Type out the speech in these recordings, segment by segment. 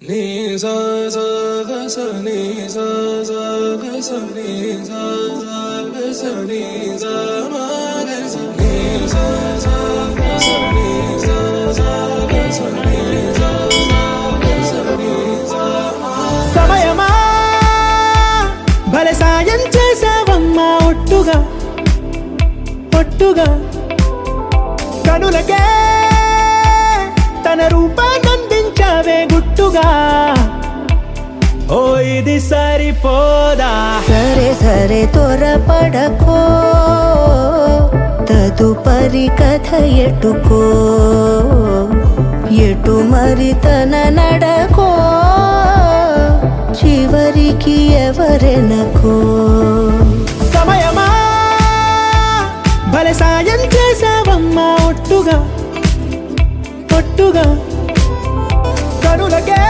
Ni sa sa ga sa ni sa sa ga sa ni sa sa ga sa ni sa ma ga sa ni sa sa ga sa ni sa sa ga sa ni sa sa ga sa ni sa ma సమయమా భలే సాయం చేసావమ్మా ఒట్టుగా ఒట్టుగా కనులకే తన రూపాన్నందించావే గుట్టుగా ఓ ఇది సరిపోదా సరే సరే త్వరపడకో తదుపరి కథ ఎటుకో ఎటు మరి తన నడకో చివరికి ఎవరెనకో సమయమా భలే సాయం చేసావమ్మా ఒట్టుగా ఒట్టుగా కనులకే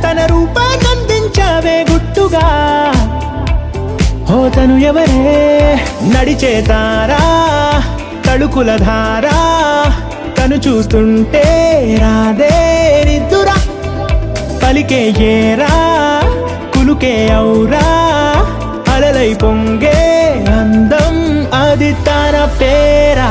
తన రూపాన్నందించావే గుట్టుగా ఓ తను ఎవరే నడిచే తారా తడుకుల ధారా తను చూస్తుంటే రాదే నిద్దురా పలికే ఏరా కులుకే ఔరా అలలై పొంగే అందం అది తన పేరా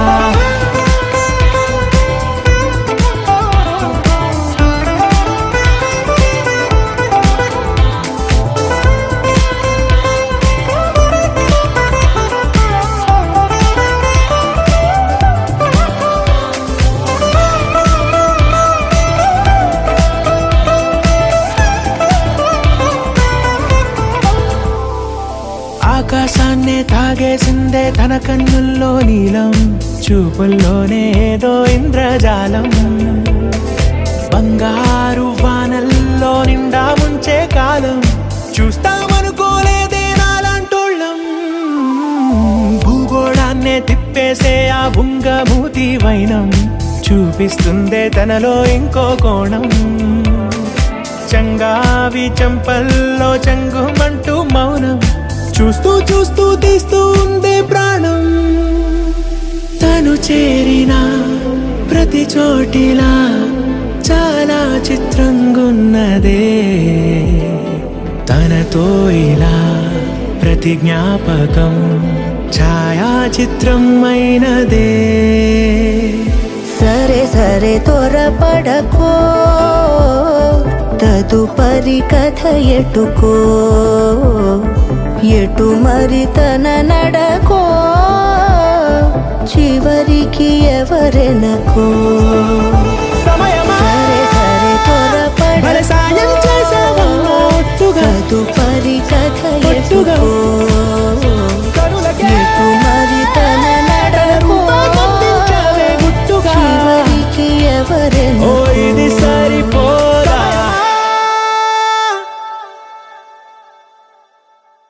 ఆకాశాన్నే తాగేసిందే తన కన్నుల్లో నీలం చూపుల్లోనే ఏదో ఇంద్రజాలం బంగారు వానల్లో నిండా ముంచే కాలం చూస్తామనుకోలేదే నాలాంటోళ్ళం భూగోళాన్నే తిప్పేసే ఆ బుంగమూతి వైనం చూపిస్తుందే తనలో ఇంకో కోణం చంగావి చంపల్లో చంగుమంటూ మౌనం చూస్తూ చూస్తూ తీస్తూ ఉందే ప్రాణం తను చేరిన ప్రతి చోటిలా చాలా చిత్రంగున్నదే తనతో ఇలా ప్రతి జ్ఞాపకం ఛాయాచిత్రం అయినదే సరే సరే త్వరపడకో తదుపరి కథ ఎటుకో ఎటు మరి తన నడకో చివరికి ఎవరెనకో సమయమా సరే సరే భలే సాయం త్వరపడకో చేసావమ్మా ఒట్టుగా తదుపరి కథ ఒట్టుగా ఎటుకో